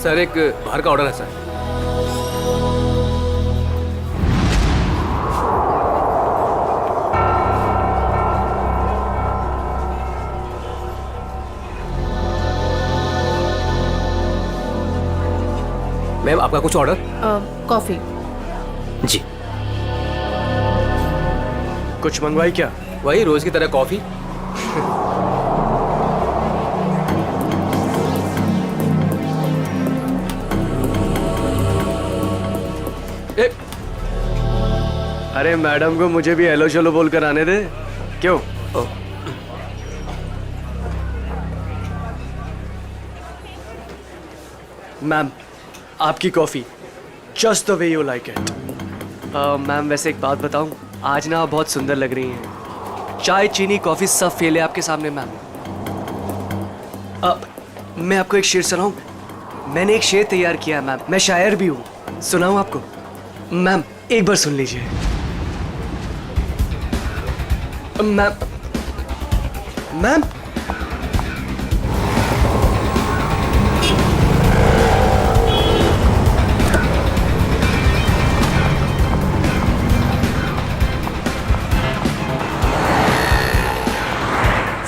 Sir एक बाहर का ऑर्डर है सर। मैम आपका कुछ ऑर्डर? कॉफी। जी। कुछ मंगवाई क्या? वही रोज की तरह कॉफी। अरे मैडम को मुझे भी हेलो चलो बोल कर आने दे। क्यों? मैम आपकी coffee just the way you like it. Ma'am वैसे एक बात बताऊं, आज ना आप बहुत सुंदर लग रही हैं। चाय चीनी कॉफी सब फेल है आपके सामने मैम। मैं आपको एक शेर सुनाऊं? मैंने एक शेर तैयार किया है मैम, मैं शायर भी हूं। सुनाऊं आपको? मैम एक बार सुन लीजिए। मैम मैम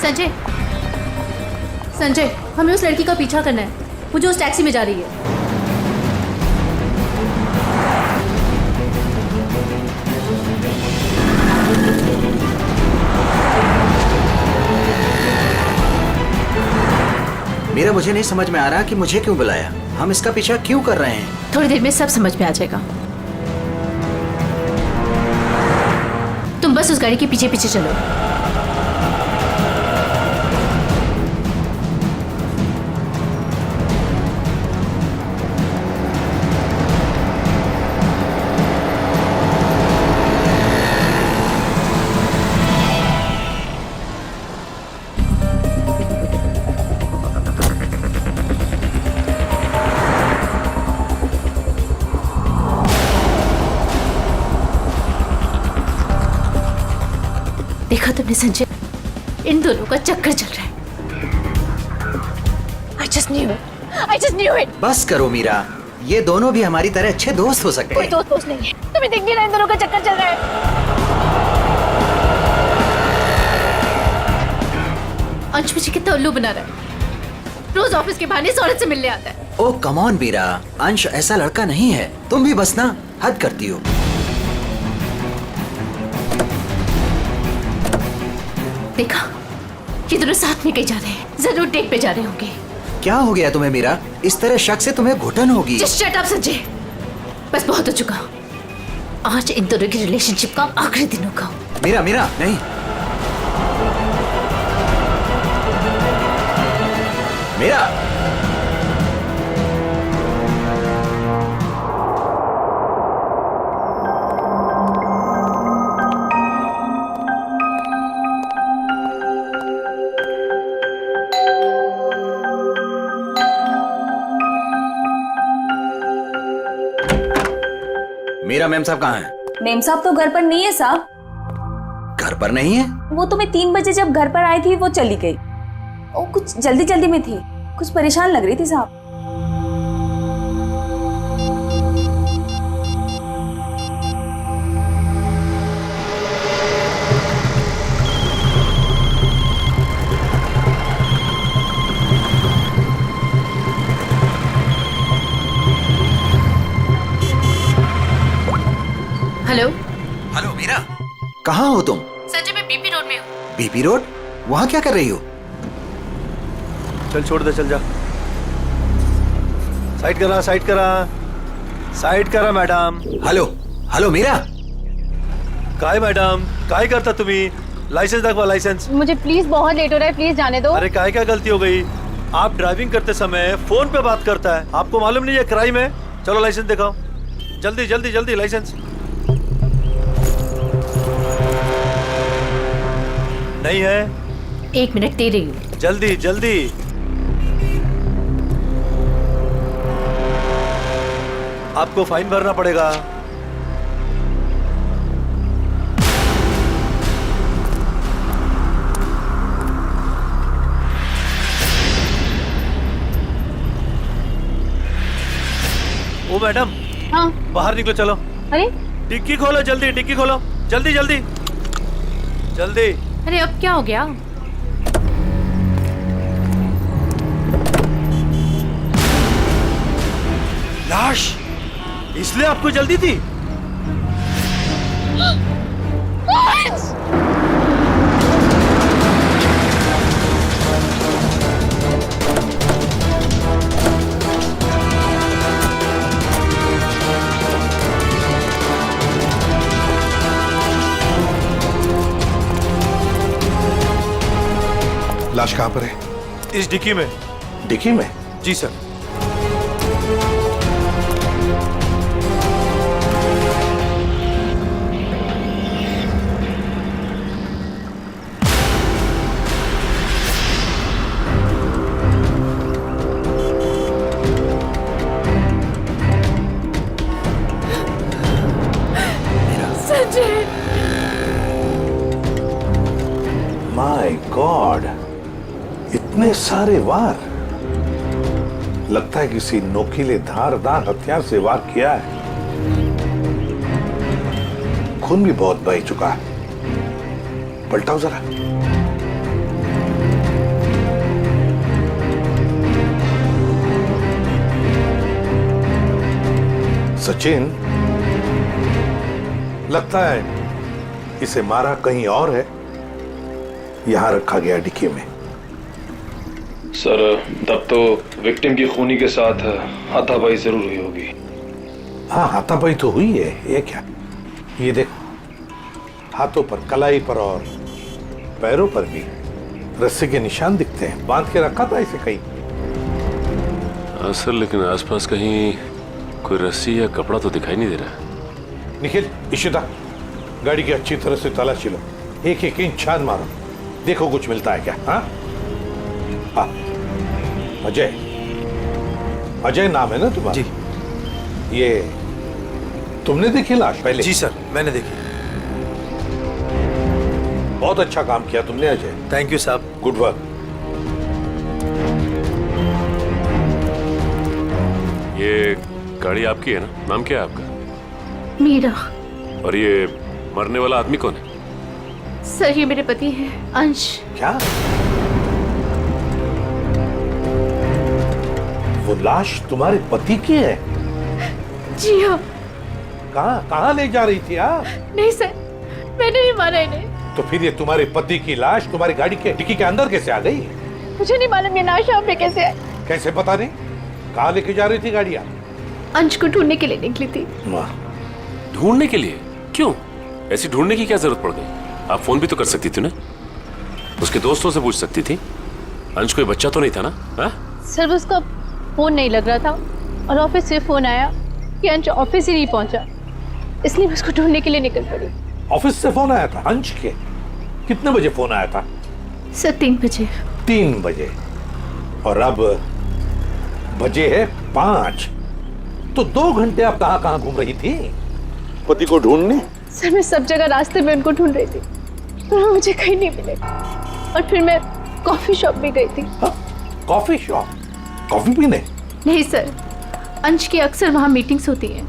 संजय, संजय, हमें उस लड़की का पीछा करना है। वो जो उस टैक्सी में जा रही है। मेरा मुझे नहीं समझ में आ रहा कि मुझे क्यों बुलाया, हम इसका पीछा क्यों कर रहे हैं। थोड़ी देर में सब समझ में आ जाएगा। तुम बस उस गाड़ी के पीछे पीछे चलो। देखा तुमने संजय, इन दोनों का चक्कर चल रहा है। I just knew it. I just knew it. बस करो मीरा, ये दोनों भी हमारी तरह अच्छे दोस्त हो सकते कोई हैं। दोस्त नहीं है, तुम्हें दिख नहीं रहा इन दोनों का चक्कर चल रहा है। अंश मुझे कितना उल्लू बना रहा है। रोज ऑफिस के बहाने इस औरत से मिलने आता है। ओ कम ऑन मीरा, अंश ऐसा लड़का नहीं है। तुम भी बस ना हद करती हो। देखा, ये दोनों साथ में कहीं जा रहे हैं। जरूर डेट पे जा रहे होंगे। क्या हो गया तुम्हें मीरा? इस तरह शक से तुम्हें घुटन होगी। Just shut up संजय, बस बहुत हो चुका। आज इन दोनों की रिलेशनशिप का आखिरी दिन होगा। मीरा मीरा नहीं। मीरा मीरा मैम साहब कहाँ हैं? मेम साहब तो घर पर नहीं है साहब। घर पर नहीं है? वो तो मैं 3 बजे जब घर पर आई थी वो चली गई। वो कुछ जल्दी जल्दी में थी, कुछ परेशान लग रही थी साहब। हेलो। हेलो मीरा, कहाँ हो तुम? संजय मैं बीपी रोड में हूँ। BP road? वहाँ क्या कर रही हो? चल छोड़ दे, चल जा। साइड करा, साइड करा, साइड करा मैडम। Hello hello Meera. काय मैडम, काय करता तुम्ही? लाइसेंस दाखवा, लाइसेंस। मुझे प्लीज बहुत लेट हो रहा है, प्लीज जाने दो। अरे काय क्या गलती हो गई? आप ड्राइविंग करते समय फोन पे बात करता है, आपको मालूम नहीं है क्राइम है? चलो लाइसेंस दिखाओ, जल्दी जल्दी जल्दी लाइसेंस। नहीं है? 1 मिनट दे रही हूँ। जल्दी जल्दी। आपको फाइन भरना पड़ेगा। मैडम, हाँ। बाहर निकलो, चलो। अरे डिक्की खोलो, जल्दी डिक्की खोलो, जल्दी जल्दी जल्दी। अरे अब क्या हो गया? लाश, इसलिए आपको जल्दी थी? लाश कहाँ पर है? इस डिक्की में। डिक्की में? जी सर। माय गॉड, इतने सारे वार। लगता है किसी नोकीले धारदार हथियार से वार किया है। खून भी बहुत बह चुका है। पलटाओ जरा। सचिन, लगता है इसे मारा कहीं और है, यहां रखा गया डिक्की में। सर, तब तो विक्टिम की खूनी के साथ हाथापाई जरूर हुई होगी। हाँ, हाथापाई तो हुई है। ये क्या? ये देखो, हाथों पर, कलाई पर और पैरों पर भी रस्सी के निशान दिखते हैं। बांध के रखा था इसे कहीं। सर, लेकिन आसपास कहीं कोई रस्सी या कपड़ा तो दिखाई नहीं दे रहा। निखिल, इशिता, गाड़ी की अच्छी तरह से तलाशी लो। एक एक इंच छान मारो, देखो कुछ मिलता है क्या। हाँ हाँ। अजय, अजय नाम है ना तुम्हारा? जी। ये तुमने देखी लाश पहले? जी सर, मैंने देखी। बहुत अच्छा काम किया तुमने अजय। थैंक यू साहब। Good work. ये गाड़ी आपकी है ना? नाम क्या है आपका? मीरा। और ये मरने वाला आदमी कौन है? सर, ये मेरे पति हैं, अंश। क्या? वो लाश तुम्हारे पति की है? जी हाँ। कहाँ कहाँ ले जा रही थी आप? नहीं सर, मैंने नहीं मारा इन्हें। तो फिर ये तुम्हारे पति की लाश तुम्हारी गाड़ी के डिक्की के अंदर कैसे आ गई? मुझे नहीं मालूम ये लाश यहाँ पे कैसे है। कैसे पता नहीं? कहाँ लेके जा रही थी गाड़ी आप? अंश को ढूंढने के लिए निकली थी। ढूंढने के लिए? क्यों? ऐसी ढूंढने की क्या जरूरत पड़ गई? आप फोन भी तो कर सकती थी ना, उसके दोस्तों से पूछ सकती थी। अंश कोई बच्चा तो नहीं था ना? हा? सर, उसका फोन नहीं लग रहा था और ऑफिस से फोन आया कि अंश ऑफिस ही नहीं पहुंचा, इसलिए मैं उसको ढूंढने के लिए निकल पड़ी। ऑफिस से फोन आया था अंश के? कितने बजे फोन आया था? सर, 3 बजे। 3 बजे। और अब बजे है 5। तो 2 घंटे आप कहाँ कहाँ घूम रही थी पति को ढूंढने? सर, मैं सब जगह रास्ते में उनको ढूंढ रही थी, पर वो मुझे कहीं नहीं मिले। और फिर मैं कॉफी शॉप में गई थी। Coffee shop? कॉफी पीने? नहीं सर, अंश की अक्सर वहाँ मीटिंग्स होती हैं।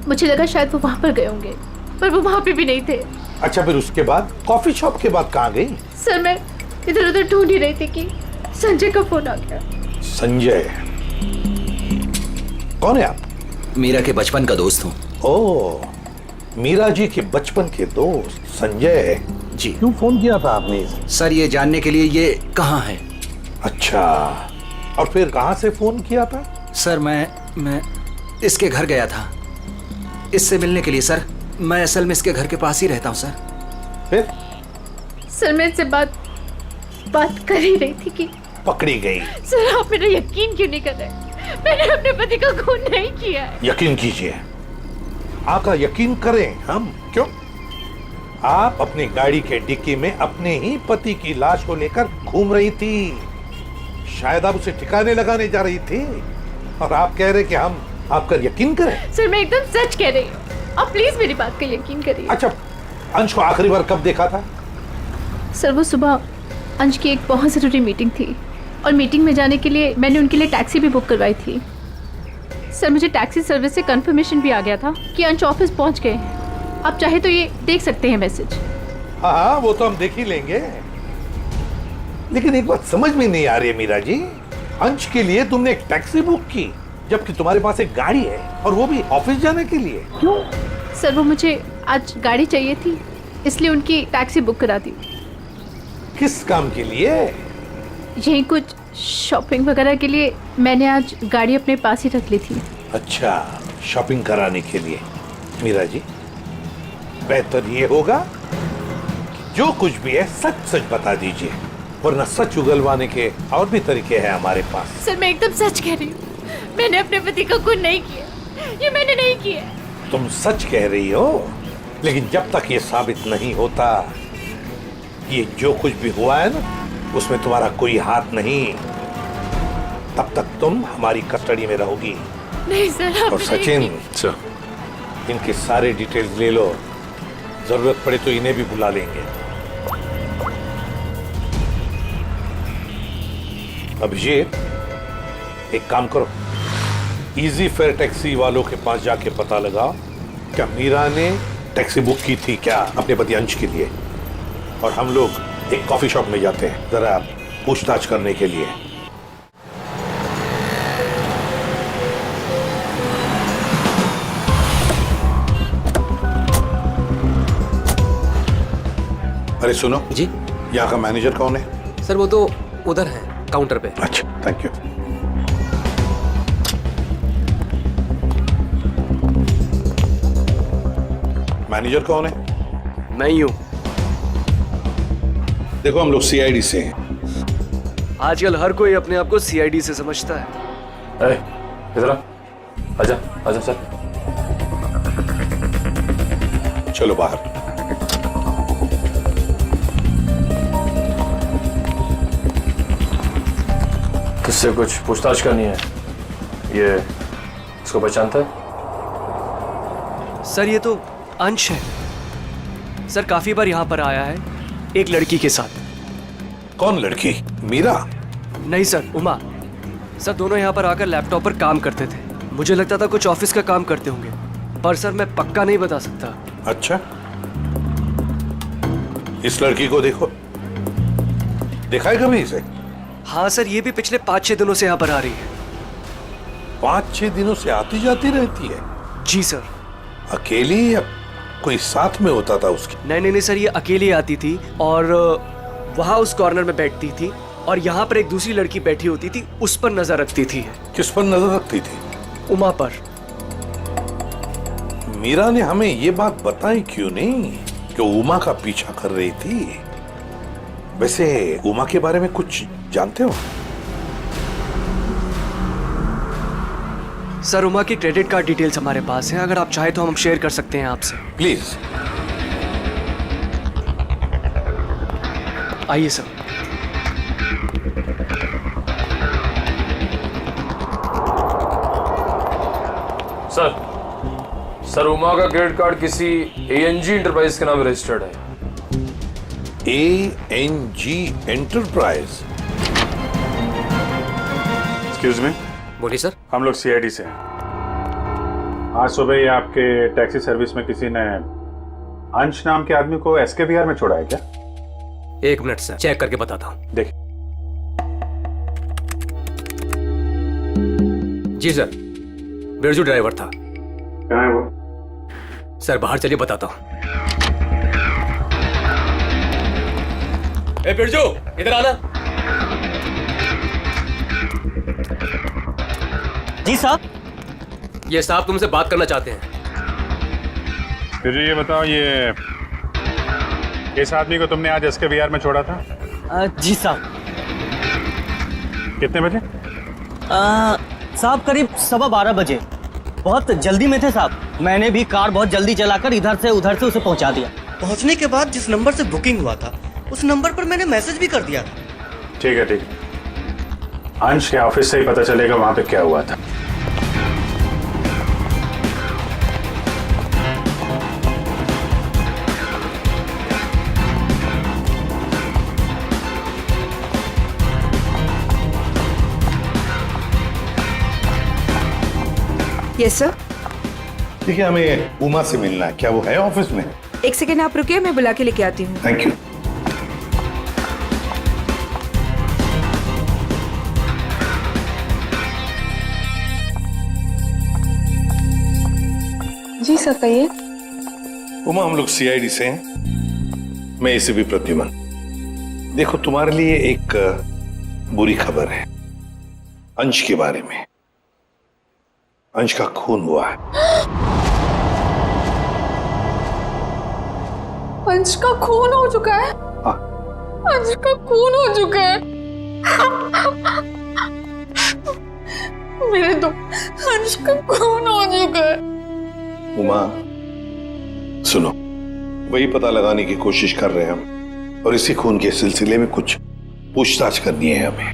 मुझे लगा शायद वो वहाँ पर गए होंगे, पर वो वहाँ पे भी नहीं थे। अच्छा, फिर उसके बाद कॉफी शॉप के बाद कहाँ गई? सर, मैं इधर उधर ढूंढ ही रही थी कि संजय का फोन आ गया। संजय? कौन है आप? मीरा के बचपन का दोस्त हूँ। ओह, मीरा जी के बचपन के दोस्त संजय जी। क्यों फोन किया था आपने? सर, ये जानने के लिए ये कहाँ है। अच्छा, और फिर कहाँ से फोन किया था? सर, मैं इसके घर गया था इससे मिलने के लिए। सर, मैं असल में इसके घर के पास ही रहता हूँ सर। फिर? सर, मैं इससे बात कर ही रही थी कि पकड़ी गई। सर, आप मेरा यकीन क्यों नहीं कर रहे? मैंने अपने पति का खून नहीं किया है। यकीन कीजिए, आपका यकीन करें हम? क्यों? आप अपनी गाड़ी के डिक्की में अपने ही पति की लाश को लेकर घूम रही थी। शायद आप उसे ठिकाने लगाने जा रही थी, और आप कह रहे कि हम आपका यकीन करें? सर, मैं एकदम सच कह रही हूँ, आप प्लीज मेरी बात का यकीन करिए। अच्छा, अंश को आखिरी बार कब देखा था? सर, वो सुबह अंश की एक बहुत ज़रूरी मीटिंग थी और मीटिंग में जाने के लिए मैंने उनके लिए टैक्सी भी बुक करवाई थी। सर मुझे टैक्सी सर्विस से कंफर्मेशन भी आ गया था कि अंश ऑफिस पहुंच गए हैं। आप चाहे तो ये देख सकते हैं मैसेज। हाँ हाँ, वो तो हम देख ही लेंगे। लेकिन एक बात समझ में नहीं आ रही है मीरा जी, अंश के लिए तुमने एक टैक्सी बुक की जबकि तुम्हारे पास एक गाड़ी है, और वो भी ऑफिस जाने के लिए। क्यों? सर वो मुझे आज गाड़ी चाहिए थी, इसलिए उनकी टैक्सी बुक करा दी। किस काम के लिए? यही कुछ शॉपिंग वगैरह के लिए मैंने आज गाड़ी अपने पास ही रख ली थी। अच्छा, शॉपिंग कराने के लिए। मीरा जी, बेहतर ये होगा कि जो कुछ भी है सच सच बता दीजिए, वरना सच उगलवाने के और भी तरीके हैं हमारे पास। सर मैं एकदम सच कह रही हूँ, मैंने अपने पति को खून नहीं किया, ये मैंने नहीं किया। तुम सच कह रही हो, लेकिन जब तक ये साबित नहीं होता, ये जो कुछ भी हुआ है ना, उसमें तुम्हारा कोई हाथ नहीं, तब तक तुम हमारी कस्टडी में रहोगी। नहीं सर। और सचिन, सर, इनके सारे डिटेल्स ले लो, जरूरत पड़े तो इन्हें भी बुला लेंगे। अभिषेक, एक काम करो, इजी फेयर टैक्सी वालों के पास जाके पता लगाओ क्या मीरा ने टैक्सी बुक की थी क्या अपने पति अंश के लिए, और हम लोग एक कॉफी शॉप में जाते हैं जरा पूछताछ करने के लिए। अरे सुनो जी। यहाँ का मैनेजर कौन है? सर वो तो उधर है काउंटर पे। अच्छा, थैंक यू। मैनेजर कौन है? मैं ही हूँ। देखो, हम लोग सीआईडी से हैं। आजकल हर कोई अपने आप को सीआईडी से समझता है। इधर आ, आजा आजा सर। चलो बाहर। किससे कुछ पूछताछ करनी है? ये इसको पहचानता है? सर ये तो अंश है। सर काफी बार यहाँ पर आया है एक लड़की के साथ। कौन लड़की? मीरा? नहीं सर, उमा। सर दोनों यहाँ पर आकर लैपटॉप पर काम करते थे। मुझे लगता था कुछ ऑफिस का काम करते होंगे, पर सर मैं पक्का नहीं बता सकता। अच्छा, इस लड़की को देखो, देखा है कभी इसे? हाँ सर, ये भी पिछले 5-6 दिनों से यहाँ पर आ रही है। 5-6 दिनों से आती जाती रहती है? जी सर। अकेली या कोई साथ में होता था उसके? नहीं सर, ये अकेली आती थी और वहाँ उस कॉर्नर में बैठती थी, और यहाँ पर एक दूसरी लड़की बैठी होती थी, उस पर नजर रखती थी। किस पर नजर रखती थी? उमा पर। मीरा ने हमें ये बात बताई क्यों नहीं कि उमा का पीछा कर रही थी? वैसे उमा के बारे में कुछ जानते हो? सर उमा की क्रेडिट कार्ड डिटेल्स हमारे पास हैं, अगर आप चाहे तो हम शेयर कर सकते हैं आपसे। प्लीज। आइए सर। सर उमा का क्रेडिट कार्ड किसी एएनजी इंटरप्राइज के नाम रजिस्टर्ड है। एएनजी एंटरप्राइज? एक्सक्यूज मी, बोलिए सर। हम लोग सीआईडी से हैं। आज सुबह ही आपके टैक्सी सर्विस में किसी ने अंश नाम के आदमी को एसके बिहार में छोड़ा है क्या? 1 मिनट सर, चेक करके बताता हूँ। देखिए। जी सर, बिरजू ड्राइवर था। कहाँ है वो? सर बाहर चलिए, बताता हूँ। ए बिरजू, इधर आना। जी साहब। ये साहब तुमसे बात करना चाहते हैं। फिर ये बताओ, ये इस आदमी को तुमने आज एसके बिहार में छोड़ा था? जी साहब। कितने बजे? साहब करीब 12:15 बजे। बहुत जल्दी में थे साहब, मैंने भी कार बहुत जल्दी चलाकर इधर से उधर से उसे पहुंचा दिया। पहुंचने के बाद जिस नंबर से बुकिंग हुआ था उस नंबर पर मैंने मैसेज भी कर दिया था। ठीक है, ठीक है। अंश के ऑफिस से ही पता चलेगा वहां पे क्या हुआ था। Yes sir. देखिए, हमें उमा से मिलना है। क्या वो है ऑफिस में? एक सेकेंड आप रुकिए, मैं बुला के लेके आती हूँ। Thank you. जी सर कहिए। उमा, हम लोग सीआईडी से हैं। मैं एसीपी प्रद्युमन। देखो, तुम्हारे लिए एक बुरी खबर है अंश के बारे में। अंश का खून हुआ है। अंश का खून हो चुका है? हाँ। अंश का खून हो चुका है। मेरे तो अंश का खून हो चुका है। उमा, सुनो, वही पता लगाने की कोशिश कर रहे हैं हम, और इसी खून के सिलसिले में कुछ पूछताछ करनी है हमें।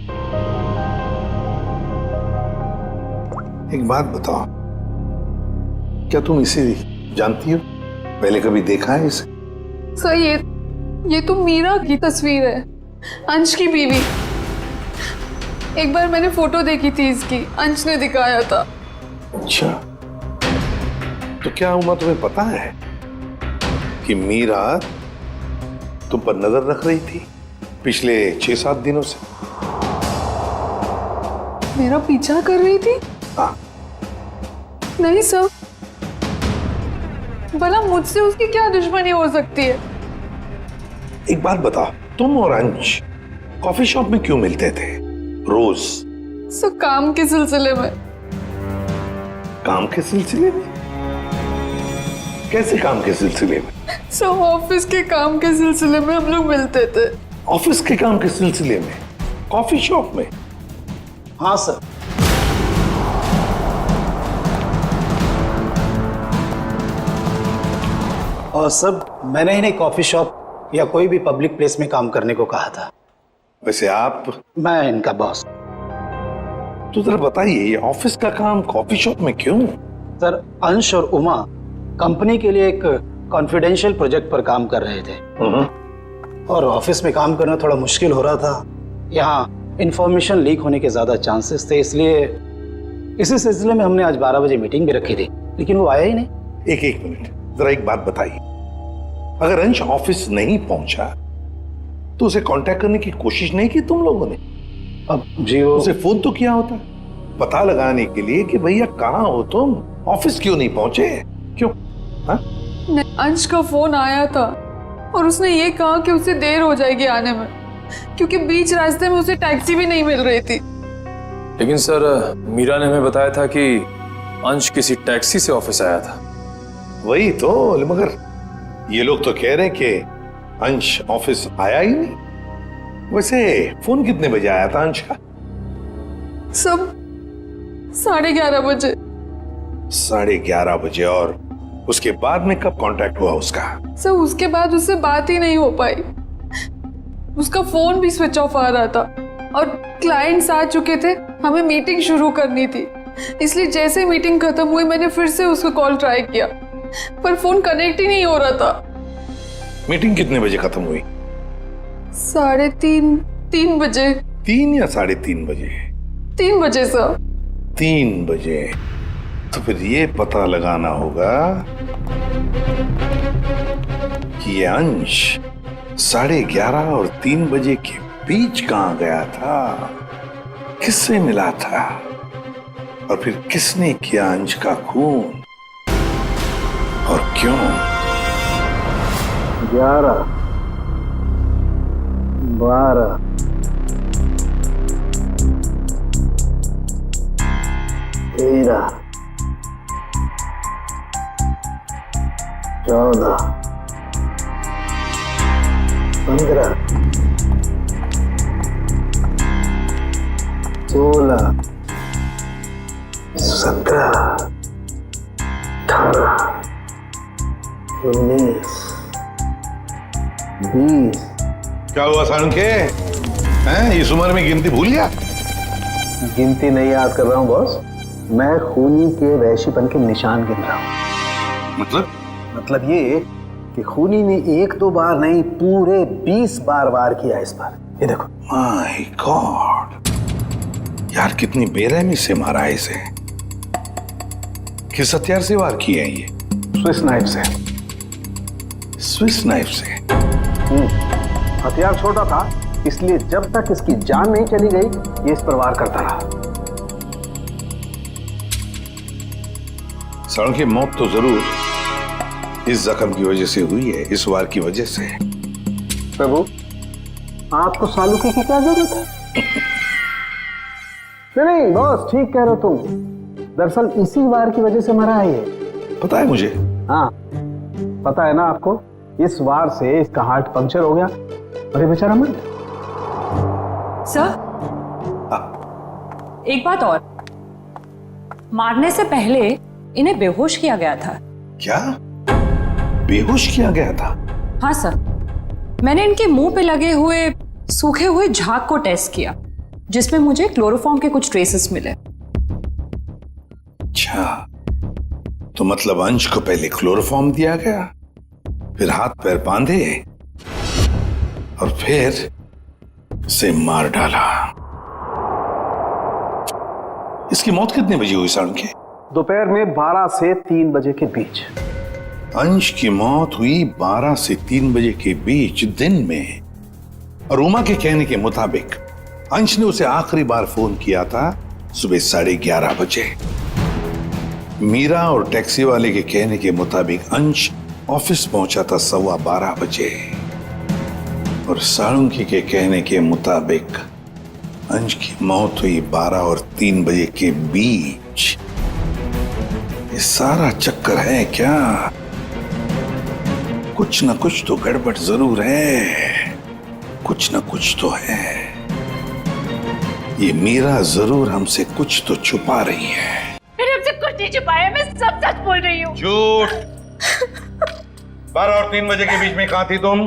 एक बात बताओ, क्या तुम इसे जानती हो? पहले कभी देखा है इसे? सर ये तो मीरा की तस्वीर है, अंश की बीवी। एक बार मैंने फोटो देखी थी इसकी, अंश ने दिखाया था। अच्छा, तो क्या उमा तुम्हें पता है कि मीरा तुम पर नजर रख रही थी पिछले 6-7 दिनों से? मेरा पीछा कर रही थी? हाँ। नहीं सर, भला मुझसे उसकी क्या दुश्मनी हो सकती है? एक बात बताओ, तुम और अंश कॉफी शॉप में क्यों मिलते थे रोज? सर काम के सिलसिले में। काम के सिलसिले में? कैसे काम के सिलसिले में? सर ऑफिस के काम के सिलसिले में हम लोग मिलते थे। ऑफिस के काम के सिलसिले में कॉफी शॉप में? हाँ सर। और सब मैंने इन्हें कॉफी शॉप या कोई भी पब्लिक प्लेस में काम करने को कहा था। वैसे आप? मैं इनका बॉस। तो जरा बताइए, ये ऑफिस का काम कॉफी शॉप में क्यों? सर, अंश और उमा कंपनी के लिए एक कॉन्फिडेंशियल प्रोजेक्ट पर काम कर रहे थे, और ऑफिस में काम करना थोड़ा मुश्किल हो रहा था। यहाँ इंफॉर्मेशन लीक होने के ज्यादा चांसेस थे, इसलिए इसी सिलसिले में हमने आज 12 बजे मीटिंग भी रखी थी, लेकिन वो आया ही नहीं। एक मिनट, जरा एक बात बताइए, अगर अंश ऑफिस नहीं पहुंचा तो उसे कांटेक्ट करने की कोशिश नहीं की तुम लोगों ने? अब जी वो उसे फोन तो किया होता पता लगाने के लिए कि भैया कहाँ हो तुम, ऑफिस क्यों नहीं पहुंचे? क्यों? हाँ? अंश का फोन आया था और उसने ये कहा कि उसे देर हो जाएगी आने में, क्योंकि बीच रास्ते में उसे टैक्सी भी नहीं मिल रही थी। लेकिन सर, मीरा ने हमें बताया था कि अंश किसी टैक्सी से ऑफिस आया था। वही तो, मगर ये लोग तो कह रहे हैं कि अंश ऑफिस आया ही नहीं। वैसे फोन कितने बजे आया था अंश का? सब 11:30 बजे। 11:30 बजे, और उसके बाद में कब कांटेक्ट हुआ उसका? सर उसके बाद उससे बात ही नहीं हो पाई, उसका फोन भी स्विच ऑफ आ रहा था, और क्लाइंट्स आ चुके थे, हमें मीटिंग शुरू करनी थी, इसलिए जैसे मीटिंग खत्म हुई मैंने फिर से उसको कॉल ट्राई किया, पर फोन कनेक्ट ही नहीं हो रहा था। मीटिंग कितने बजे खत्म हुई? 3:30 बजे। 3 या 3:30 बजे? 3 बजे सर। 3 बजे? तो फिर ये पता लगाना होगा कि ये अंश 11:30 और 3 बजे के बीच कहां गया था, किससे मिला था, और फिर किसने किया अंश का खून, और क्यों? 11, 12, 13, 14, 15, 16, 17, 18, 19, 20। क्या हुआ सारंग के? हैं, इस उम्र में गिनती भूल गया? गिनती नहीं याद कर रहा हूँ बॉस, मैं खूनी के वैश्यपन के निशान गिन रहा हूँ। मतलब ये कि खूनी ने 1-2 बार नहीं, पूरे 20 बार वार किया इस पर। ये देखो। माय गॉड, यार कितनी बेरहमी से मारा है इसे। किस हथियार से वार किए हैं ये? स्विस नाइफ से। स्विस नाइफ से? हथियार छोटा था, इसलिए जब तक इसकी जान नहीं चली गई ये इस पर वार करता रहा। सालों की मौत तो जरूर इस जख्म की वजह से हुई है, इस वार की वजह से। प्रभु, आपको सालुके की क्या जरूरत है? नहीं बॉस, ठीक कह रहे हो तुम। दरअसल इसी वार की वजह से मरा है ये। पता है मुझे। हाँ पता है ना आपको, इस वार से इसका हार्ट पंक्चर हो गया और ये बेचारा मर गया। सर, एक बात और, मारने से पहले इन्हें बेहोश किया गया था। क्या? बेहोश किया गया था? हाँ सर, मैंने इनके मुंह पे लगे हुए सूखे हुए झाग को टेस्ट किया, जिसमें मुझे क्लोरोफॉर्म के कुछ ट्रेसेस मिले। अच्छा, तो मतलब अंश को पहले क्लोरोफॉर्म दिया गया, फिर हाथ पैर बांधे और फिर से मार डाला। इसकी मौत कितने बजे हुई साढ़े के? दोपहर में 12 से 3 बजे के बीच। अंश की मौत हुई 12 से 3 बजे के बीच दिन में, और उमा के कहने के मुताबिक अंश ने उसे आखिरी बार फोन किया था सुबह 11:30 बजे। मीरा और टैक्सी वाले के कहने के मुताबिक अंश ऑफिस पहुंचा था 12:15 बजे, और साळुंकी के कहने के मुताबिक अंश की मौत हुई 12 और 3 बजे के बीच। ये सारा चक्कर है क्या? कुछ न कुछ तो गड़बड़ जरूर है, कुछ न कुछ तो है। ये मीरा जरूर हमसे कुछ तो छुपा रही है। मैंने हमसे कुछ नहीं छुपाया, मैं सब सच बोल रही हूँ। झूठ। 12 और 3 बजे के बीच में कहाँ थी तुम?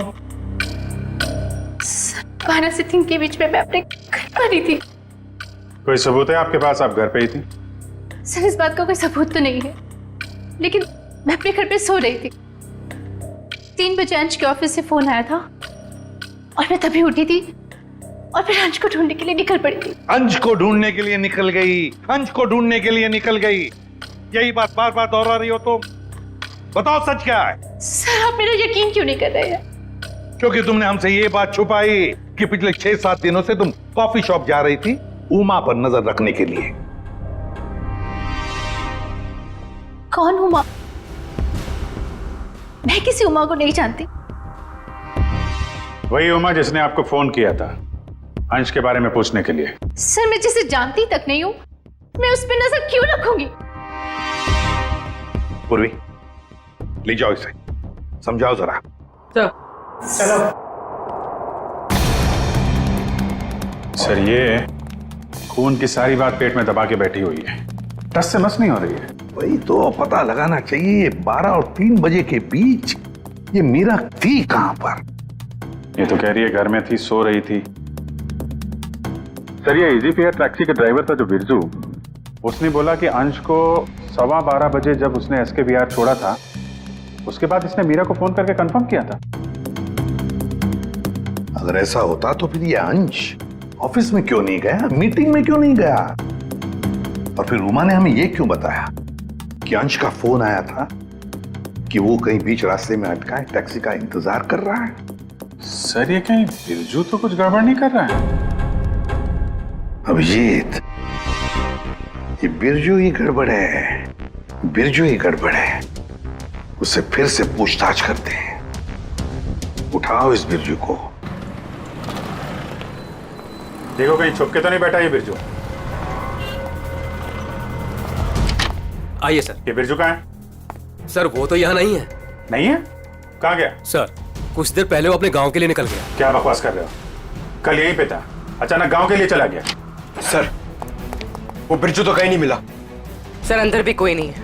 12 से 3 के बीच में मैं अपने घर पर ही थी। कोई सबूत है आपके पास, आप घर पे ही थी? सर, इस बात का कोई सबूत तो नहीं है, लेकिन मैं अपने घर पे सो रही थी। 3 बजे अंश के ऑफिस से फोन आया था और मैं तभी उठी थी और फिर अंश को ढूंढने के लिए निकल पड़ी थी। अंश को ढूंढने के लिए निकल गई, अंश को ढूंढने के लिए निकल गई, यही बात बार बार दोहरा रही हो तुम। बताओ सच क्या है? सर, आप मेरा यकीन क्यों नहीं कर रहे हैं? क्योंकि तुमने हमसे ये बात छुपाई कि पिछले 6-7 दिनों से तुम कॉफी शॉप जा रही थी उमा पर नजर रखने के लिए। कौन उमा? मैं किसी उमा को नहीं जानती। वही उमा जिसने आपको फोन किया था अंश के बारे में पूछने के लिए। सर, मैं जिसे जानती तक नहीं हूं, मैं उस पर नजर क्यों रखूंगी? पूर्वी, ले जाओ इसे, समझाओ जरा। चलो। सर, ये खून की सारी बात पेट में दबा के बैठी हुई है, टस से मस नहीं हो रही है। वही तो पता लगाना चाहिए, 12 और 3 बजे के बीच ये मीरा थी कहां पर? ये तो कह रही है घर में थी, सो रही थी। सर, ये इजी फेयर टैक्सी का ड्राइवर था जो बिरजू, उसने बोला कि अंश को 12:15 बजे जब उसने SKBR छोड़ा था, उसके बाद इसने मीरा को फोन करके कंफर्म किया था। अगर ऐसा होता तो फिर ये अंश ऑफिस में क्यों नहीं गया, मीटिंग में क्यों नहीं गया? और फिर उमा ने हमें ये क्यों बताया कि अंश का फोन आया था कि वो कहीं बीच रास्ते में अटका है, टैक्सी का इंतजार कर रहा है? सर, ये कहीं बिरजू तो कुछ गड़बड़ नहीं कर रहा है? अभिजीत, ये बिरजू ही गड़बड़ है, बिरजू ही गड़बड़ है। उससे फिर से पूछताछ करते हैं। उठाओ इस बिरजू को। देखो कहीं छुप के तो नहीं बैठा ये बिरजू। आइए सर। ये बिरजू कहाँ है? सर, वो तो यहाँ नहीं है। नहीं है? कहाँ गया? सर, कुछ देर पहले वो अपने गांव के लिए निकल गया। क्या बकवास कर रहे हो? कल यहीं पे था, अचानक गांव के लिए चला गया। सर, वो बिरजू तो कहीं नहीं मिला। सर, अंदर भी कोई नहीं है।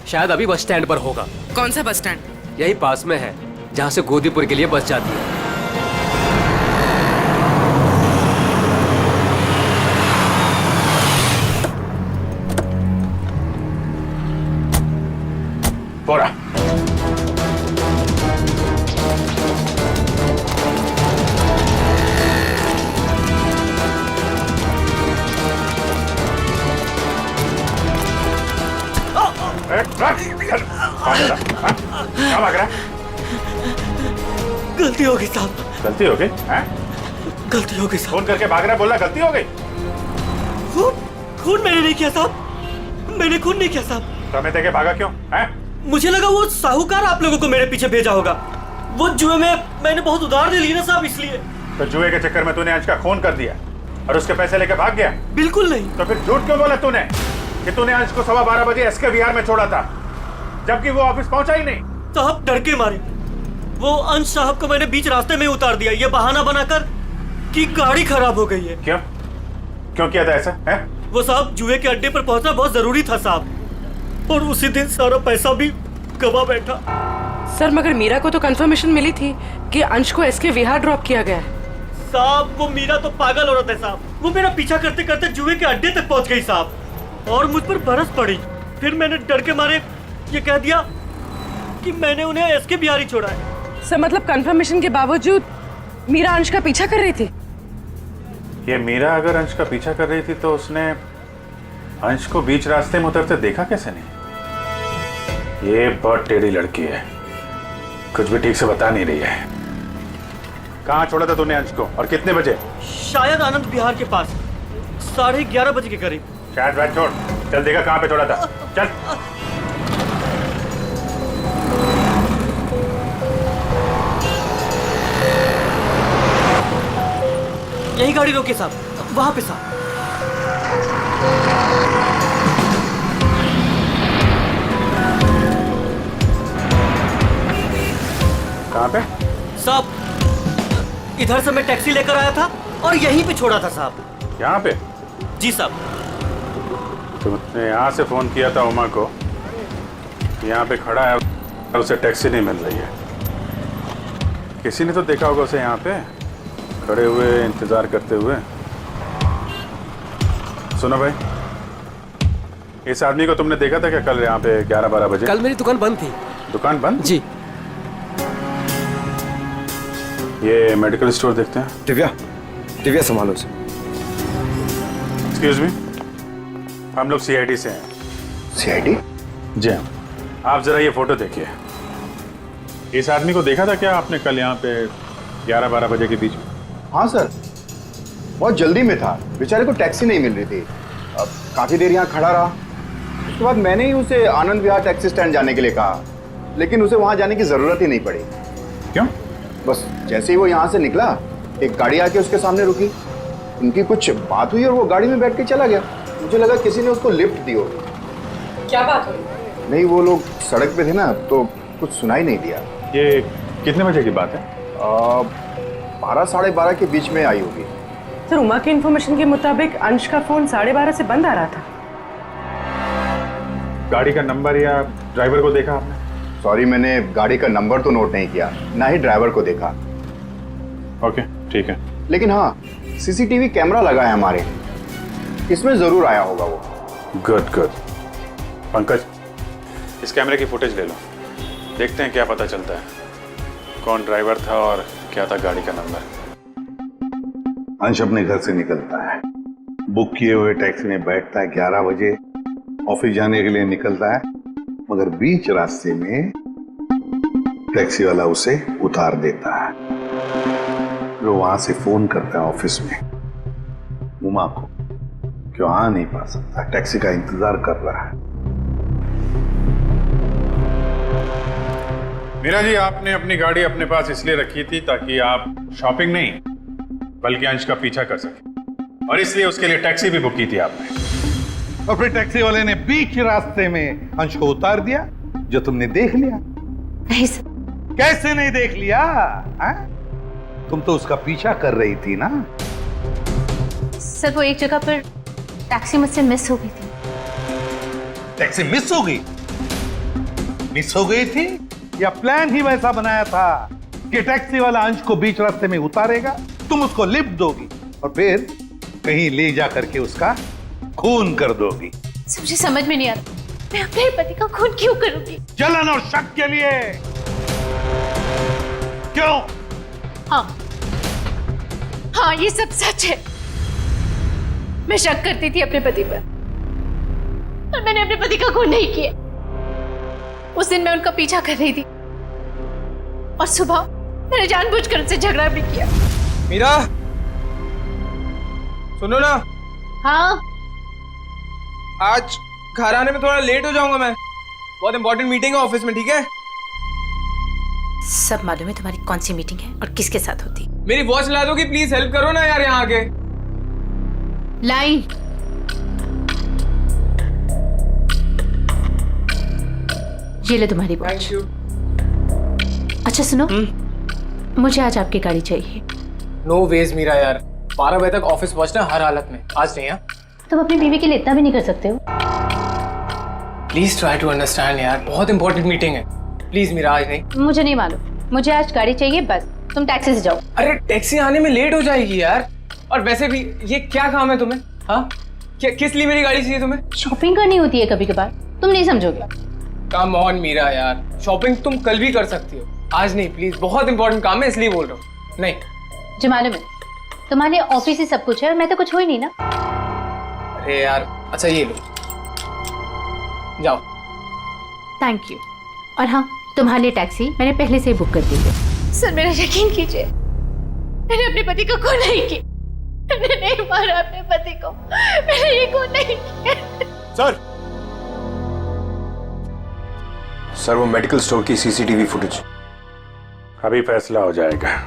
शायद अभी बस स्टैंड पर होगा। कौन सा बस स्टैंड? यही पास में है, जहाँ से गोदीपुर के लिए बस जाती है। बोरा। गलती हो गई साहब। गलती हो गई? हैं? गलती हो गई साहब। फोन करके भाग रहा, बोला गलती हो गई। खून मैंने नहीं किया साहब, मैंने खून नहीं किया साहब। तो हमें देखे भागा क्यों? हैं? मुझे लगा वो साहूकार आप लोगों को मेरे पीछे भेजा होगा। वो जुए में मैंने बहुत उधार ले ली ना साहब, इसलिए। तो जुए के चक्कर में तूने अंश का खून कर दिया और उसके पैसे लेके भाग गया? बिल्कुल नहीं। तो फिर झूठ क्यों बोला तूने कि तूने अंश को 12:15 बजे एसके विहार में छोड़ा था, जबकि वो ऑफिस पहुंचा ही नहीं? साहब डर के मारे वो अंश साहब को मैंने बीच रास्ते में उतार दिया, ये बहाना बनाकर कि गाड़ी खराब हो गई है। क्यों क्यों किया था ऐसा? है? वो साहब जुए के अड्डे पर पहुंचना बहुत जरूरी था साहब, और उसी दिन सारा पैसा भी गवा बैठा। सर मगर मीरा को तो कंफर्मेशन मिली थी कि अंश को एसके विहार ड्रॉप किया गया है। साहब वो मीरा तो पागल औरत है साहब, वो मेरा पीछा करते करते जुए के अड्डे तक पहुंच गई साहब, और मुझ पर बरस पड़ी। फिर मैंने डर के मारे ये कह दिया कि मैंने उन्हें एसके बिहार ही छोड़ा है। सर मतलब कंफर्मेशन के बावजूद मीरा अंश का पीछा कर रही थी? ये मीरा अगर अंश का पीछा कर रही थी तो उसने अंश को बीच रास्ते में उतरते देखा कैसे नहीं? ये बहुत टेढ़ी लड़की है, कुछ भी ठीक से बता नहीं रही है। कहाँ छोड़ा था तूने अंश को और कितने बजे? शायद आनंद विहार के पास 11:30 बजे के करीब। शायद बात छोड़, चल देखा कहाँ पे छोड़ा था, चल। यही गाड़ी रोके साहब, वहां पे साहब। कहाँ पे? साहब इधर से मैं टैक्सी लेकर आया था और यहीं पे छोड़ा था साहब। यहाँ पे? जी साहब। तुमने यहाँ से फोन किया था उमा को, यहाँ पे खड़ा है, उसे टैक्सी नहीं मिल रही है। किसी ने तो देखा होगा उसे यहाँ पे खड़े हुए इंतजार करते हुए। सुनो भाई, इस आदमी को तुमने देखा था क्या कल यहाँ पे 11-12 बजे? कल मेरी दुकान बंद थी। दुकान बंद? जी। ये मेडिकल स्टोर देखते हैं। दिव्या संभालो इसे। एक्सक्यूज मी, हम लोग सीआईडी से हैं। सीआईडी? जी हाँ। आप जरा ये फोटो देखिए। इस आदमी को देखा था क्या आपने कल यहाँ पे 11-12 बजे के बीच में? हाँ सर, बहुत जल्दी में था, बेचारे को टैक्सी नहीं मिल रही थी। अब काफी देर यहाँ खड़ा रहा, उसके बाद मैंने ही उसे आनंद विहार टैक्सी स्टैंड जाने के लिए कहा, लेकिन उसे वहाँ जाने की जरूरत ही नहीं पड़ी। क्यों? बस जैसे ही वो यहाँ से निकला, एक गाड़ी आके उसके सामने रुकी, उनकी कुछ बात हुई और वो गाड़ी में बैठ के चला गया। मुझे लगा किसी ने उसको लिफ्ट दी हो। क्या बात हुई? नहीं, वो लोग सड़क पे थे ना, तो कुछ सुनाई नहीं दिया। ये कितने बजे की बात है? 12-12:30 के बीच में आई होगी। सर उमा के इन्फॉर्मेशन के मुताबिक अंश का फोन 12:30 से बंद आ रहा था। गाड़ी का नंबर या ड्राइवर को देखा आपने? सॉरी, मैंने गाड़ी का नंबर तो नोट नहीं किया, ना ही ड्राइवर को देखा। ओके, ठीक है। लेकिन हाँ, सीसीटीवी कैमरा लगा है हमारे, इसमें जरूर आया होगा वो। Good good. पंकज, इस कैमरे की फुटेज ले लो, देखते हैं क्या पता चलता है, कौन ड्राइवर था और क्या था गाड़ी का नंबर। अंश अपने घर से निकलता है, बुक किए हुए टैक्सी में बैठता है, 11 बजे ऑफिस जाने के लिए निकलता है, मगर बीच रास्ते में टैक्सी वाला उसे उतार देता है। फिर वहां से फोन करता है ऑफिस में उमा को, क्यों आ नहीं पा सकता, टैक्सी का इंतजार कर रहा है। मीरा जी, आपने अपनी गाड़ी अपने पास इसलिए रखी थी ताकि आप शॉपिंग नहीं बल्कि अंश का पीछा कर सके, और इसलिए उसके लिए टैक्सी भी बुक की थी आपने। और फिर टैक्सी वाले ने बीच रास्ते में अंश को उतार दिया, जो तुमने देख लिया। नहीं सर। कैसे नहीं देख लिया? तुम तो उसका पीछा कर रही थी ना। सर वो एक जगह पर टैक्सी मुझसे मिस हो गई थी। टैक्सी मिस हो गई? मिस हो गई थी या प्लान ही वैसा बनाया था कि टैक्सी वाला अंश को बीच रास्ते में उतारेगा, तुम उसको लिफ्ट दोगी और फिर कहीं ले जा करके उसका खून कर दोगी? मुझे समझ में नहीं आ रहा, मैं अपने पति का खून क्यों करूंगी? जलन और शक के लिए। क्यों? हाँ ये सब सच है। मैं शक करती थी अपने पति पर, पर मैंने अपने पति का खून नहीं किया। उस दिन मैं उनका पीछा कर रही थी और सुबह मैंने जानबूझकर उनसे झगड़ा भी किया। मीरा, सुनो ना। हाँ, आज घर आने में थोड़ा लेट हो जाऊंगा मैं, बहुत इंपॉर्टेंट मीटिंग है ऑफिस में, ठीक है? सब मालूम है तुम्हारी कौन सी मीटिंग है और किसके साथ होती। मेरी वॉच ला दोगी प्लीज, हेल्प करो ना यार यहाँ आके। लाई। ये ले तुम्हारी वॉच। अच्छा सुनो, मुझे आज आपकी गाड़ी चाहिए। नो वेज मीरा यार, 12 बजे तक ऑफिस पहुंचना हर हालत में, आज नहीं। तुम अपनी बीवी के लिए इतना भी नहीं कर सकते हो? प्लीज ट्राई टू अंडरस्टैंड यार, बहुत इंपॉर्टेंट मीटिंग है। प्लीज मीरा, आज नहीं। मुझे नहीं मालूम, मुझे आज गाड़ी चाहिए बस। तुम टैक्सी से जाओ। अरे टैक्सी आने में लेट हो जाएगी यार, और वैसे भी ये क्या काम है तुम्हें? हाँ, किस लिए मेरी गाड़ी चाहिए तुम्हें? शॉपिंग करनी होती है कभी कभार, तुम नहीं समझोगे। कम ऑन मीरा यार, शॉपिंग तुम कल भी कर सकती हो, आज नहीं प्लीज, बहुत इंपॉर्टेंट काम है इसलिए बोल रहा हूँ। नहीं जो मालूम है तुम्हारे ऑफिस ही सब कुछ है और मैं तो कुछ हो ही नहीं ना। अरे यार, अच्छा ये लो, जाओ। Thank you. और हाँ, तुम्हारे लिए टैक्सी मैंने पहले से ही बुक कर दी है। सर मेरा यकीन कीजिए, मैंने अपने पति को खून नहीं किया, मैंने नहीं मारा अपने पति को, मैंने ये खून नहीं किया। सर वो मेडिकल स्टोर की सीसीटीवी फुटेज। अभी फैसला हो जाएगा।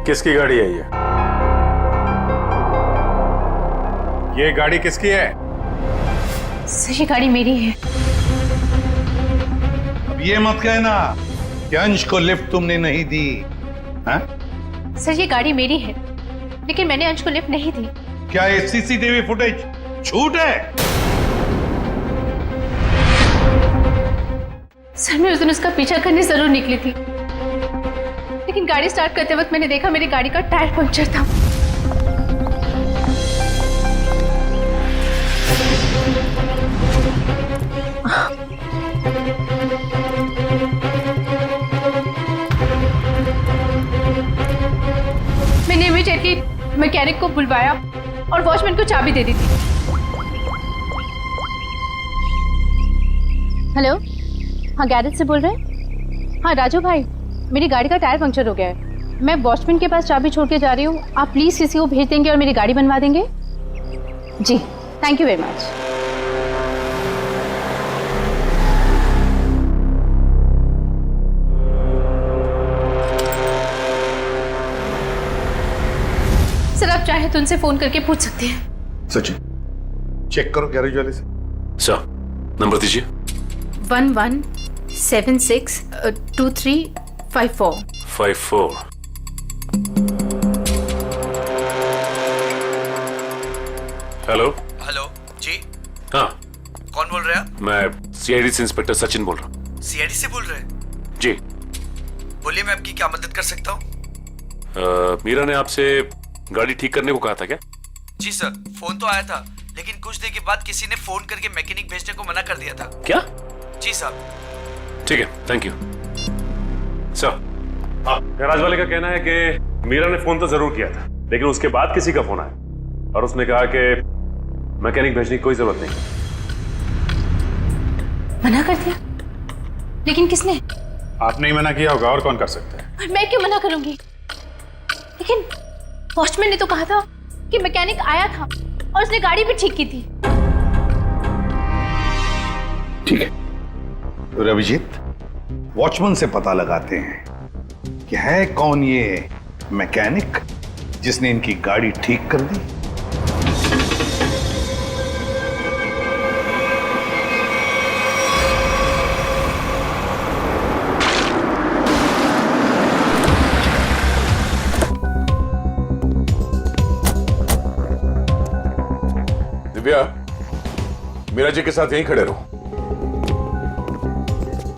किसकी गाड़ी है ये गाड़ी किसकी है? सर ये गाड़ी मेरी है। अब ये मत कहना कि अंश को लिफ्ट तुमने नहीं दी। हाँ? सर ये गाड़ी मेरी है, लेकिन मैंने अंश को लिफ्ट नहीं दी। क्या ये सीसीटीवी फुटेज झूठ है? सर मैं उस दिन उसका पीछा करने जरूर निकली थी, लेकिन गाड़ी स्टार्ट करते वक्त मैंने देखा मेरी गाड़ी का टायर पंक्चर था। मैंने इमीडिएटली मैकेनिक को बुलवाया और वॉचमैन को चाबी दे दी थी। हेलो, हाँ गैरेज से बोल रहे हैं? हाँ राजू भाई, मेरी गाड़ी का टायर पंक्चर हो गया है, मैं वॉचमैन के पास चाबी छोड़ के जा रही हूँ, आप प्लीज किसी को भेज देंगे और मेरी गाड़ी बनवा देंगे? जी thank you very much. Sir आप चाहे तो उनसे फोन करके पूछ सकते हैं। सचिन चेक करो गैरेज वाले से। सर नंबर दीजिए। 11762354। हेलो। हेलो जी, हाँ कौन बोल रहे हैं आप? मैं सीआईडी से इंस्पेक्टर सचिन बोल रहा हूँ। सीआईडी से बोल रहे हैं? जी बोलिए, मैं आपकी क्या मदद कर सकता हूँ? मीरा ने आपसे गाड़ी ठीक करने को कहा था क्या? जी सर, फोन तो आया था, लेकिन कुछ देर के बाद किसी ने फोन करके मैकेनिक भेजने को मना कर दिया था। क्या? जी साहब। ठीक है, थैंक यू सर। गैराज वाले का कहना है कि मीरा ने फोन तो जरूर किया था, लेकिन उसके बाद किसी का फोन आया और उसने कहा कि मैकेनिक भेजने की कोई जरूरत नहीं। मना कर दिया? लेकिन किसने? आपने ही मना किया होगा, और कौन कर सकता है? और मैं क्यों मना करूंगी? लेकिन वॉचमैन ने तो कहा था कि मैकेनिक आया था और उसने गाड़ी भी ठीक की थी। ठीक है, तो रविजीत वॉचमैन से पता लगाते हैं कि है कौन ये मैकेनिक जिसने इनकी गाड़ी ठीक कर दी। दिव्या, मीरा जी के साथ यहीं खड़े रहो।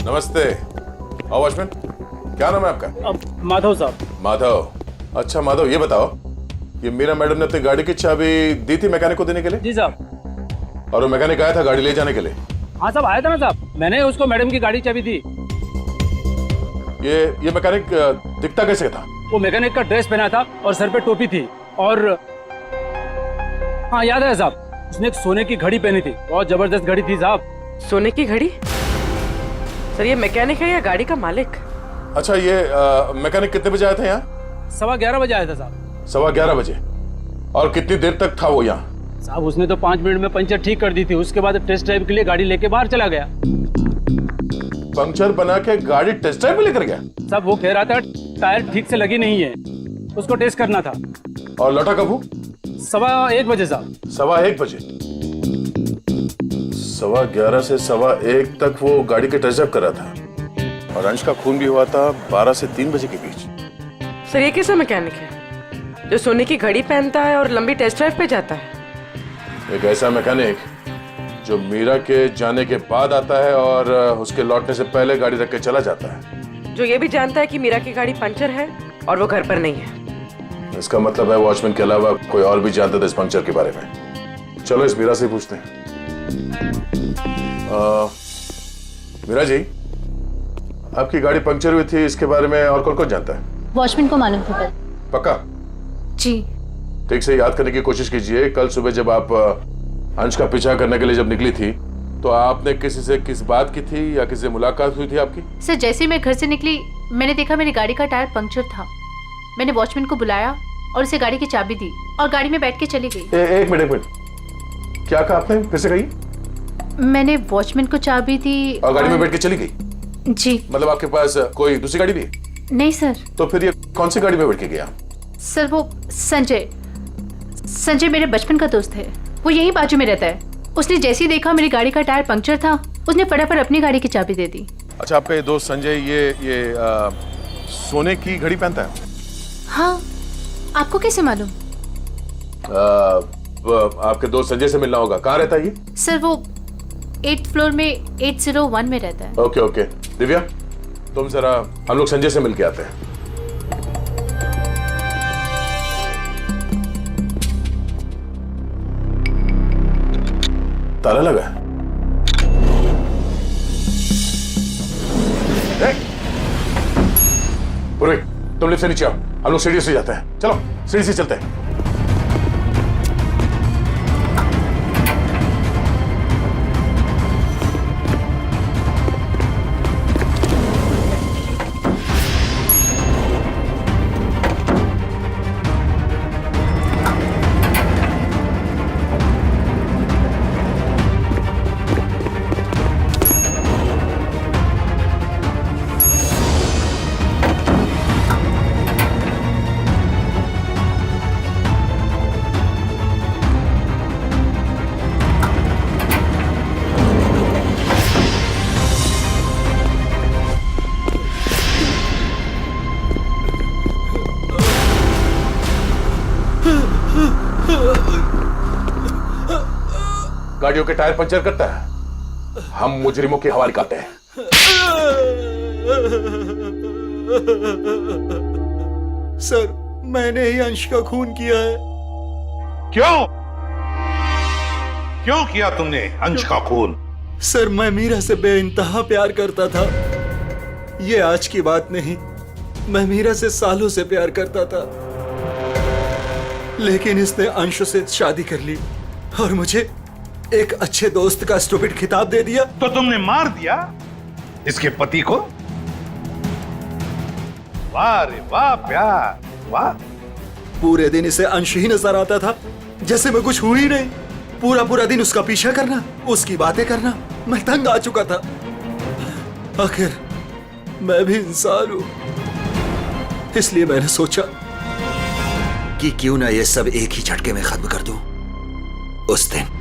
नमस्ते। आओ वॉचमैन, क्या नाम है आपका? माधव साहब। माधव। अच्छा माधव, ये बताओ, ये मीरा मैडम ने अपनी गाड़ी की चाबी दी थी मैकेनिक को देने के लिए? जी साहब। और वो मैकेनिक आया था गाड़ी ले जाने के लिए? हाँ साहब, आया था ना साहब, मैंने उसको मैडम की गाड़ी चाबी दी। ये मैकेनिक दिखता कैसे था? वो मैकेनिक का ड्रेस पहना था और सर पे टोपी थी, और हाँ याद है साहब, उसने एक सोने की घड़ी पहनी थी, बहुत जबरदस्त घड़ी थी साहब। सोने की घड़ी? सर ये मैकेनिक है या गाड़ी का मालिक? अच्छा, ये मैकेनिक कितने बजे आया था यहाँ? 11:15 बजे आया था साहब। 11:15 बजे? और कितनी देर तक था वो यहाँ? साहब उसने तो 5 मिनट में पंचर ठीक कर दी थी, उसके बाद टेस्ट ड्राइव के लिए गाड़ी लेके बाहर चला गया। पंक्चर बना के गाड़ी टेस्ट ड्राइव में लेकर गया? साहब वो कह रहा था टायर ठीक से लगी नहीं है, उसको टेस्ट करना था। और लौटा कब वो? 1:15 बजे साहब। 1:15 बजे? 11:15 से 1:15 तक वो गाड़ी के टेस्ट ड्राइव कर रहा था, और अंश का खून भी हुआ था 12 से 3 बजे के बीच। सर ये कैसा मैकेनिक है जो सोने की घड़ी पहनता है और लंबी टेस्ट ड्राइव पे जाता है? एक ऐसा मैकेनिक जो मीरा के जाने के बाद आता है और उसके लौटने से पहले गाड़ी रख के चला जाता है, जो ये भी जानता है कि मीरा की गाड़ी पंचर है और वो घर पर नहीं है। इसका मतलब है वॉचमैन के अलावा कोई और भी जानता था इस पंक्चर के बारे में। चलो इस मीरा से पूछते हैं। मीरा जी, आपकी गाड़ी पंक्चर हुई थी, इसके बारे में और कौन कौन जानता है? वॉचमैन को मालूम था। पक्का? जी। ठीक से याद करने की कोशिश कीजिए, कल सुबह जब आप अंश का पीछा करने के लिए जब निकली थी तो आपने किसी से किस बात की थी या किसी से मुलाकात हुई थी आपकी? सर जैसे ही मैं घर से निकली मैंने देखा मेरी गाड़ी का टायर पंक्चर था। मैंने वॉचमैन को बुलाया और उसे गाड़ी की चाबी दी और गाड़ी में बैठ के चली गई। एक मिनट, क्या कहा आपने? फिर से कहिए। मैंने वॉचमैन को चाबी दी और गाड़ी में बैठ के चली गई? जी। मतलब आपके पास कोई दूसरी गाड़ी भी है? नहीं सर। तो फिर ये कौन सी गाड़ी में बैठ के गया? सर वो संजय मेरे बचपन का दोस्त है, वो यही बाजू में रहता है। उसने जैसे ही देखा मेरी गाड़ी का टायर पंक्चर था, उसने फटाफट अपनी गाड़ी की चाबी दे दी। अच्छा, आपका ये दोस्त संजय ये सोने की घड़ी पहनता है? हाँ, आपको कैसे मालूम? आपके दोस्त संजय से मिलना होगा। कहाँ रहता है ये? सर वो 8th फ्लोर में 801 में रहता है। ओके। दिव्या, तुम जरा हम लोग संजय से मिलके आते हैं। ताला लगा है। पूर्वी, तुम लिफ्ट से नीचे आओ, हम लोग सीढ़ी से जाते हैं। चलो सीढ़ी से चलते हैं। गाड़ियों के टायर पंचर करता है, हम मुजरिमों के हवाले करते हैं। सर मैंने ही अंश का खून किया है। क्यों किया तुमने अंश का खून? सर मैं मीरा से बेइंतहा प्यार करता था। ये आज की बात नहीं, मैं मीरा से सालों से प्यार करता था, लेकिन इसने अंश से शादी कर ली और मुझे एक अच्छे दोस्त का स्टूपिड खिताब दे दिया। तो तुमने मार दिया इसके पति को? वाह रे वाह प्यार, वाह। पूरे दिन इसे अंश ही नजर आता था, जैसे मैं कुछ हुई नहीं। पूरा दिन उसका पीछा करना, उसकी बातें करना, मैं तंग आ चुका था। आखिर मैं भी इंसान हूं, इसलिए मैंने सोचा कि क्यों ना ये सब एक ही झटके में खत्म कर दूं। उस दिन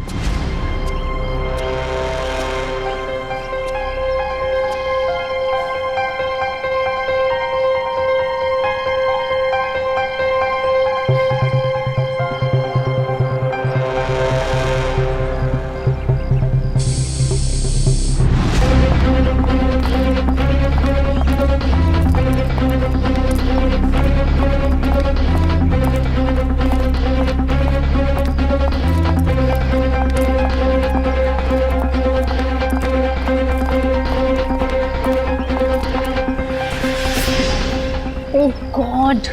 गॉड।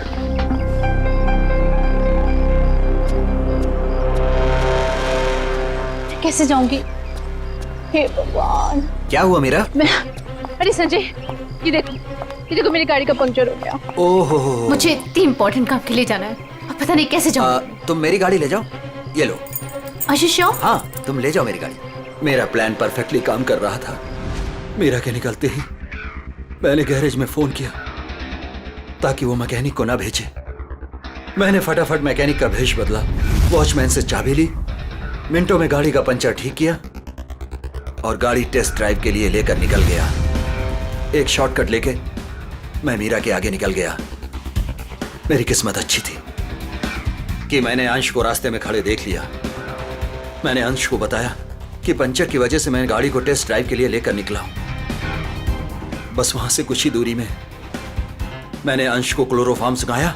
कैसे जाऊंगी? हे भगवान। क्या हुआ मीरा? अरे संजय, ये देखो मेरी गाड़ी का पंक्चर हो गया। ओहो, मुझे इतनी इंपॉर्टेंट काम के लिए जाना है, अब पता नहीं कैसे जाऊंगी। तुम मेरी गाड़ी ले जाओ, ये लो। श्योर? हाँ, तुम ले जाओ मेरी गाड़ी। मेरा प्लान परफेक्टली काम कर रहा था। मीरा के निकलते ही मैंने गैरेज में फोन किया ताकि वो मैकेनिक को ना भेजे। मैंने फटाफट मैकेनिक का भेष बदला, वॉचमैन से चाबी ली, मिनटों में गाड़ी का पंचर ठीक किया और गाड़ी टेस्ट ड्राइव के लिए लेकर निकल गया। एक शॉर्टकट लेके मैं मीरा के आगे निकल गया। मेरी किस्मत अच्छी थी कि मैंने अंश को रास्ते में खड़े देख लिया। मैंने अंश को बताया कि पंचर की वजह से मैं गाड़ी को टेस्ट ड्राइव के लिए लेकर निकला हूं। बस वहां से कुछ ही दूरी में मैंने अंश को क्लोरोफॉर्म सुखाया।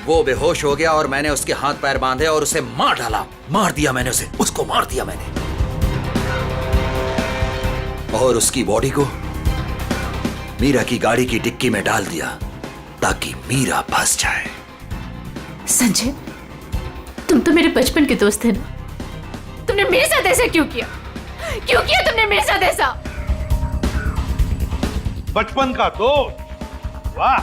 वो बेहोश हो गया और मैंने उसके हाथ पैर बांधे और उसे मार डाला। मार दिया मैंने उसे, उसको मार दिया मैंने, और उसकी बॉडी को मीरा की गाड़ी की डिक्की में डाल दिया ताकि मीरा फंस जाए। संजय, तुम तो मेरे बचपन के दोस्त थे ना, तुमने मेरे साथ ऐसा क्यों किया? क्यों किया तुमने मेरे साथ ऐसा? बचपन का दोस्त? वाह,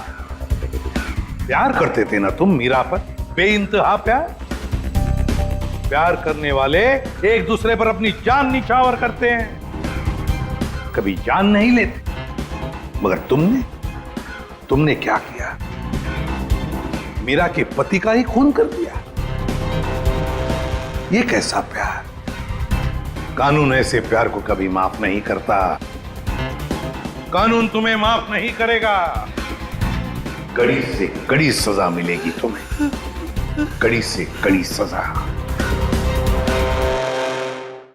प्यार करते थे ना तुम मीरा पर, बेइंतहा प्यार। प्यार करने वाले एक दूसरे पर अपनी जान निछावर करते हैं, कभी जान नहीं लेते। मगर तुमने क्या किया? मीरा के पति का ही खून कर दिया। ये कैसा प्यार? कानून ऐसे प्यार को कभी माफ नहीं करता। कानून तुम्हें माफ नहीं करेगा। कड़ी से कड़ी सजा मिलेगी तुम्हें, कड़ी से कड़ी सजा।